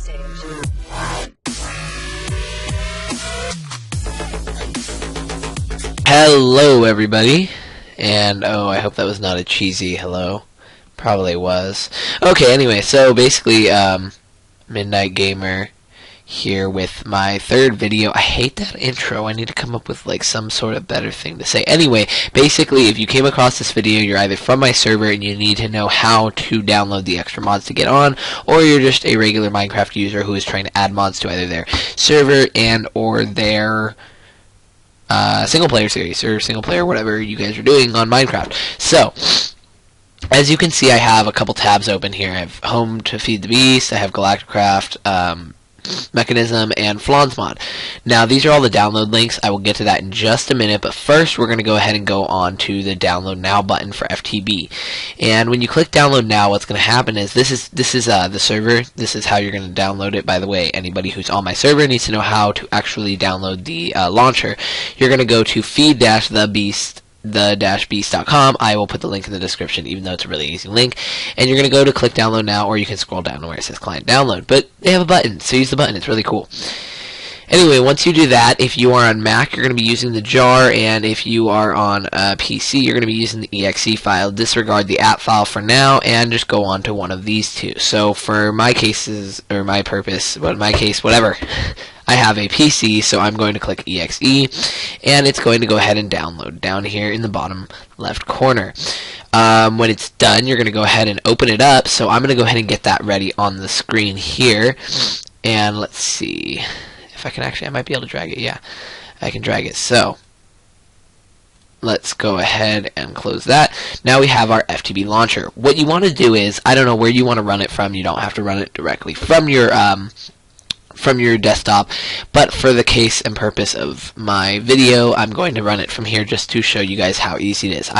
stage. Hello everybody, and oh, I hope that was not a cheesy hello. Probably was. Okay, anyway, so basically, Midnight Gamer here with my third video. I hate that intro. I need to come up with like some sort of better thing to say. Anyway, basically, if you came across this video, you're either from my server and you need to know how to download the extra mods to get on, or you're just a regular Minecraft user who is trying to add mods to either their server and or their single player series or single player whatever you guys are doing on Minecraft. So as you can see, I have a couple tabs open here. I have Home to Feed the Beast, I have Galacticraft, Mechanism, and Flans mod. Now these are all the download links. I will get to that in just a minute, but first we're going to go ahead and go on to the download now button for FTB. And when you click download now, what's going to happen is this is the server. This is how you're going to download it. By the way, anybody who's on my server needs to know how to actually download the launcher. You're going to go to feed-the-beast.com. I will put the link in the description, even though it's a really easy link. And you're going to go to click download now, or you can scroll down to where it says client download. But they have a button, so use the button. It's really cool. Anyway, once you do that, if you are on Mac, you're going to be using the jar, and if you are on PC, you're going to be using the exe file. Disregard the app file for now, and just go on to one of these two. So for my cases, or my purpose, but in my case, whatever, I have a PC, so I'm going to click exe, and it's going to go ahead and download down here in the bottom left corner. When it's done, you're going to go ahead and open it up, so I'm going to go ahead and get that ready on the screen here. And let's see if I can actually, I might be able to drag it. Yeah, I can drag it. So let's go ahead and close that. Now we have our FTB launcher. What you want to do is, I don't know where you want to run it from. You don't have to run it directly from your desktop, but for the case and purpose of my video, I'm going to run it from here just to show you guys how easy it is.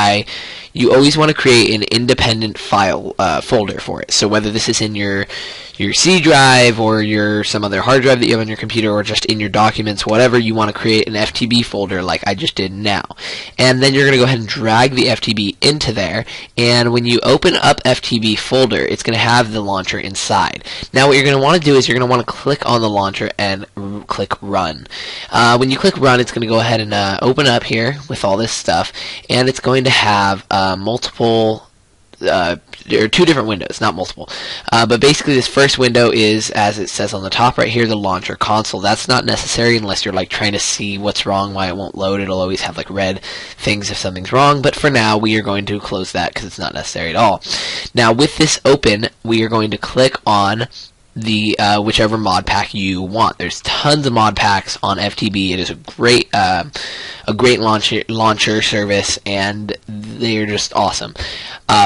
You always want to create an independent file folder for it. So whether this is in your C drive or some other hard drive that you have on your computer, or just in your documents, whatever, you want to create an FTB folder like I just did now. And then you're going to go ahead and drag the FTB into there, and when you open up FTB folder, it's going to have the launcher inside. Now what you're going to want to do is you're going to want to click on the launcher and click run. When you click run, it's going to go ahead and open up here with all this stuff, and it's going to have multiple there are two different windows, not multiple, but basically this first window is, as it says on the top right here, the launcher console. That's not necessary unless you're like trying to see what's wrong, why it won't load. It'll always have like red things if something's wrong, but for now we are going to close that because it's not necessary at all. Now with this open, we are going to click on the whichever mod pack you want. There's tons of mod packs on FTB. It is a great launcher service, and they're just awesome.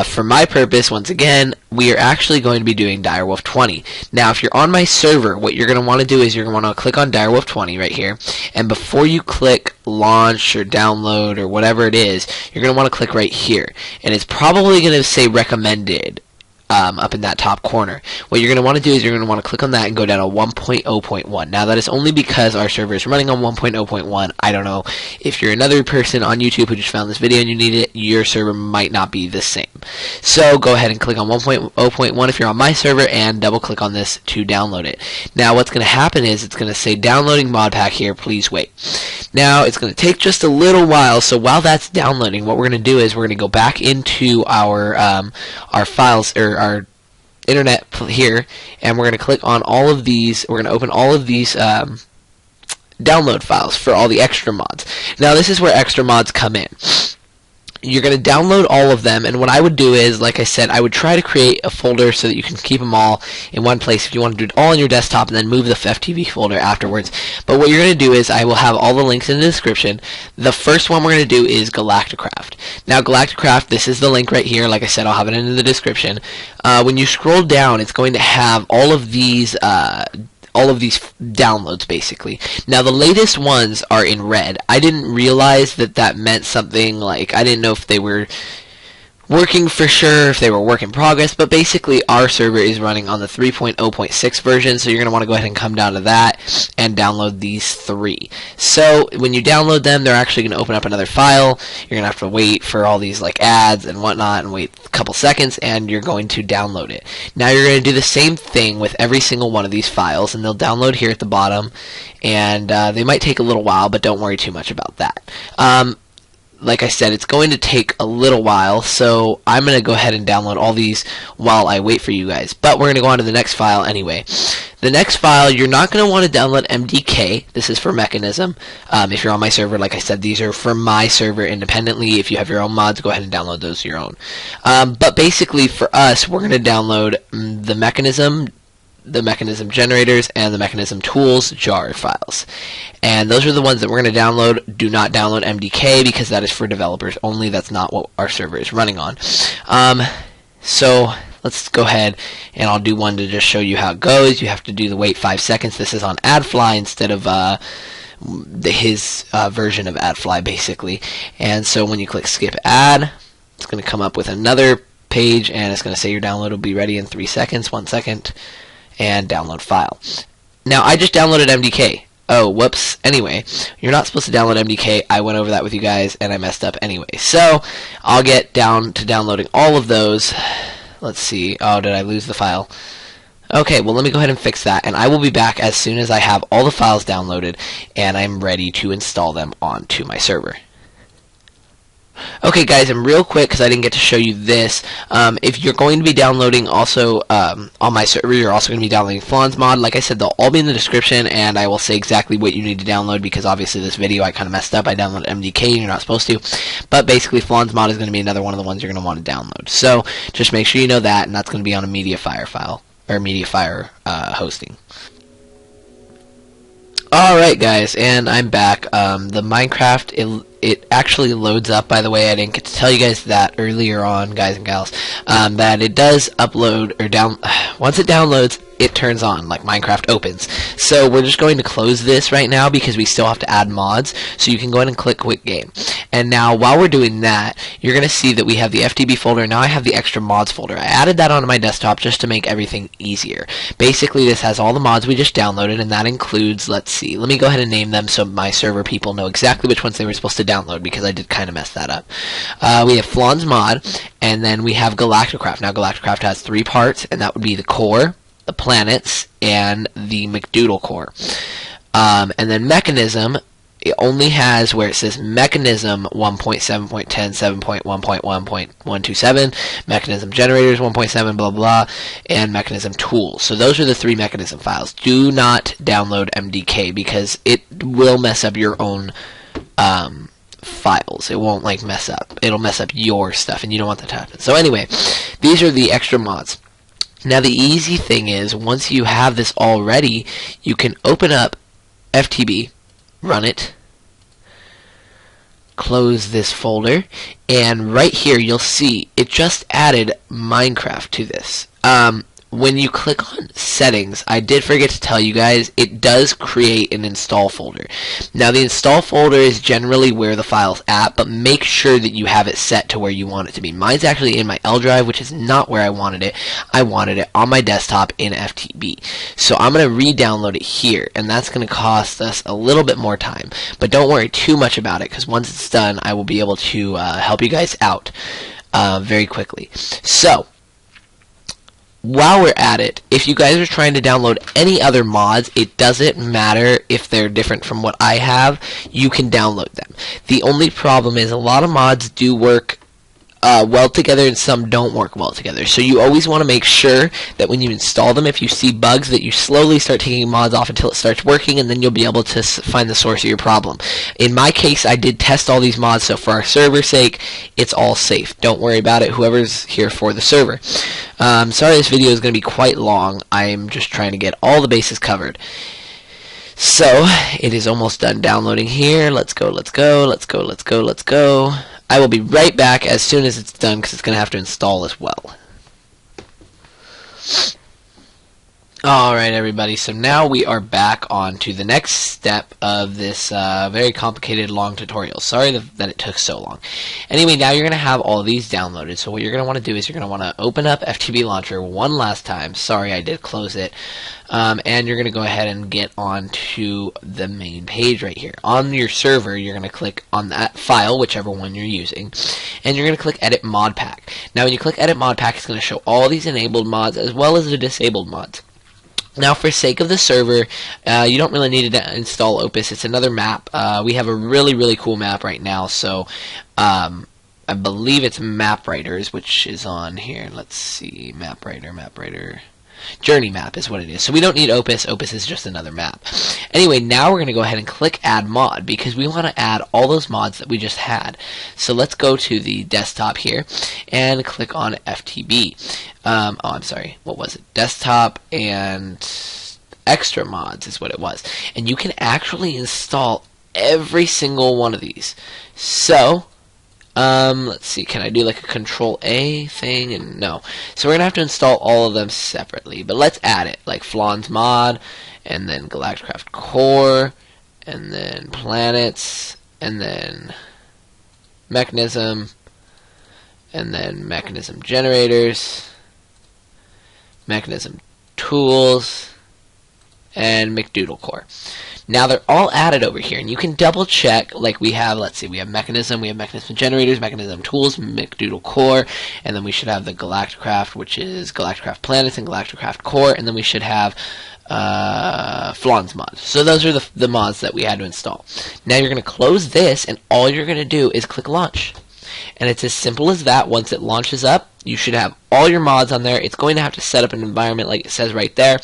For my purpose, once again, we are actually going to be doing Direwolf 20. Now, if you're on my server, what you're going to want to do is you're going to want to click on Direwolf 20 right here, and before you click launch or download or whatever it is, you're going to want to click right here, and it's probably going to say recommended up in that top corner. What you're going to want to do is you're going to want to click on that and go down to 1.0.1. Now that is only because our server is running on 1.0.1. I don't know if you're another person on YouTube who just found this video and you need it, your server might not be the same. So go ahead and click on 1.0.1 if you're on my server, and double click on this to download it. Now what's going to happen is it's going to say downloading mod pack here, please wait. Now it's going to take just a little while, so while that's downloading, what we're going to do is we're going to go back into our files, or our internet here, and we're going to click on all of these. We're going to open all of these download files for all the extra mods. Now this is where extra mods come in. You're going to download all of them, and what I would do is, like I said, I would try to create a folder so that you can keep them all in one place if you want to do it all on your desktop, and then move the FTB folder afterwards. But what you're going to do is, I will have all the links in the description. The first one we're going to do is Galacticraft. Now Galacticraft, this is the link right here. Like I said, I'll have it in the description. When you scroll down, it's going to have all of these downloads basically. Now the latest ones are in red. I didn't realize that meant something, like I didn't know if they were working for sure, if they were work in progress, but basically our server is running on the 3.0.6 version, so you're going to want to go ahead and come down to that and download these 3. So when you download them, they're actually going to open up another file. You're going to have to wait for all these like ads and whatnot and wait a couple seconds, and you're going to download it. Now you're going to do the same thing with every single one of these files, and they'll download here at the bottom, and they might take a little while, but don't worry too much about that. Like I said, it's going to take a little while, so I'm going to go ahead and download all these while I wait for you guys. But we're going to go on to the next file anyway. The next file, you're not going to want to download MDK. This is for Mechanism. If you're on my server, like I said, these are for my server independently. If you have your own mods, go ahead and download those your own. But basically, for us, we're going to download the Mechanism generators, and the Mechanism tools jar files. And those are the ones that we're going to download. Do not download MDK because that is for developers only. That's not what our server is running on. So let's go ahead and I'll do one to just show you how it goes. You have to do the wait 5 seconds. This is on AdFly instead of his version of AdFly basically. And so when you click skip ad, it's going to come up with another page and it's going to say your download will be ready in 3 seconds, 1 second. And download file. Now I just downloaded MDK. Oh, whoops. Anyway, you're not supposed to download MDK. I went over that with you guys and I messed up anyway. So I'll get down to downloading all of those. Let's see. Oh, did I lose the file? Okay, well let me go ahead and fix that, and I will be back as soon as I have all the files downloaded and I'm ready to install them onto my server. Okay guys, and real quick, because I didn't get to show you this, if you're going to be downloading also on my server, you're also going to be downloading Flawn's mod. Like I said, they'll all be in the description, and I will say exactly what you need to download, because obviously this video I kind of messed up. I downloaded MDK, and you're not supposed to. But basically, Flawn's mod is going to be another one of the ones you're going to want to download. So just make sure you know that, and that's going to be on a MediaFire file, or MediaFire hosting. Alright guys, and I'm back. The Minecraft, it actually loads up, by the way. I didn't get to tell you guys that earlier on, guys and gals, that it does upload, or once it downloads, it turns on, like Minecraft opens. So we're just going to close this right now because we still have to add mods, so you can go ahead and click Quick Game. And now, while we're doing that, you're going to see that we have the FTB folder. Now I have the extra mods folder. I added that onto my desktop just to make everything easier. Basically, this has all the mods we just downloaded, and that includes, let's see, let me go ahead and name them so my server people know exactly which ones they were supposed to download, because I did kind of mess that up. We have Flawn's mod, and then we have Galacticraft. Now Galacticraft has 3 parts, and that would be the core, the planets, and the McDoodle core. And then Mechanism, it only has where it says Mechanism 1.7.10, 7.1.1.127, Mechanism Generators 1.7, blah blah, and Mechanism Tools. So those are the 3 Mechanism files. Do not download MDK because it will mess up your own files. It won't like mess up. It'll mess up your stuff, and you don't want that to happen. So anyway, these are the extra mods. Now the easy thing is, once you have this all ready, you can open up FTB, run it, close this folder, and right here you'll see it just added Minecraft to this. When you click on settings, I did forget to tell you guys, it does create an install folder. Now the install folder is generally where the file's at, but make sure that you have it set to where you want it to be. Mine's actually in my L drive, which is not where I wanted it. I wanted it on my desktop in FTB. So I'm going to re-download it here, and that's going to cost us a little bit more time. But don't worry too much about it, because once it's done, I will be able to help you guys out very quickly. So while we're at it, if you guys are trying to download any other mods, it doesn't matter if they're different from what I have, you can download them. The only problem is a lot of mods do work well together and some don't work well together. So you always want to make sure that when you install them, if you see bugs, that you slowly start taking mods off until it starts working, and then you'll be able to find the source of your problem. In my case, I did test all these mods, so for our server's sake, it's all safe. Don't worry about it, whoever's here for the server. Sorry this video is going to be quite long. I'm just trying to get all the bases covered. So, it is almost done downloading here. Let's go, let's go, let's go, let's go, let's go. I will be right back as soon as it's done, because it's going to have to install as well. Alright everybody, so now we are back on to the next step of this very complicated long tutorial. Sorry that it took so long. Anyway, now you're going to have all of these downloaded, so what you're going to want to do is you're going to want to open up FTB Launcher one last time. Sorry, I did close it. And you're going to go ahead and get onto the main page right here. On your server, you're going to click on that file, whichever one you're using, and you're going to click Edit Mod Pack. Now when you click Edit Mod Pack, it's going to show all these enabled mods as well as the disabled mods. Now, for sake of the server, you don't really need to install Opus. It's another map. We have a really cool map right now, so I believe it's Map Writers, which is on here. Let's see, Map Writer. Journey map is what it is. So we don't need Opus. Opus is just another map. Anyway, now we're going to go ahead and click Add Mod because we want to add all those mods that we just had. So let's go to the desktop here and click on FTB. Oh, I'm sorry. What was it? Desktop and extra mods is what it was. And you can actually install every single one of these. So let's see, can I do like a Control A thing? And no. So we're gonna have to install all of them separately, but let's add it, like Flawn's Mod, and then Galacticraft Core, and then Planets, and then Mechanism, and then Mechanism Generators, Mechanism Tools, and McDoodle Core. Now they're all added over here, and you can double check, like we have, let's see, we have Mechanism Generators, Mechanism Tools, McDoodle Core, and then we should have the Galacticraft, which is Galacticraft Planets and Galacticraft Core, and then we should have Flawn's Mod. So those are the mods that we had to install. Now you're going to close this, and all you're going to do is click Launch. And it's as simple as that. Once it launches up, you should have all your mods on there. It's going to have to set up an environment like it says right there.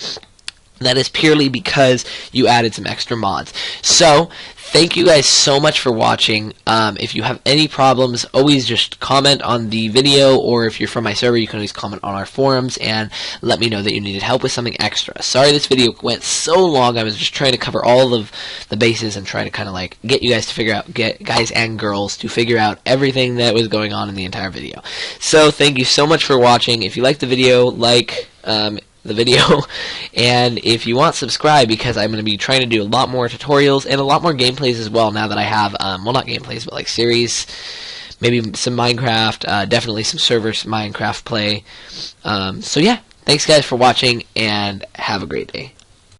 That is purely because you added some extra mods. So, thank you guys so much for watching. If you have any problems, always just comment on the video, or if you're from my server, you can always comment on our forums and let me know that you needed help with something extra. Sorry this video went so long. I was just trying to cover all of the bases and trying to kind of like get you guys to figure out, get guys and girls to figure out everything that was going on in the entire video. So, thank you so much for watching. If you liked the video, like the video, and if you want, subscribe, because I'm going to be trying to do a lot more tutorials and a lot more gameplays as well now that I have, well, not gameplays, but like series, maybe some Minecraft, definitely some servers Minecraft play. So yeah, thanks guys for watching, and have a great day.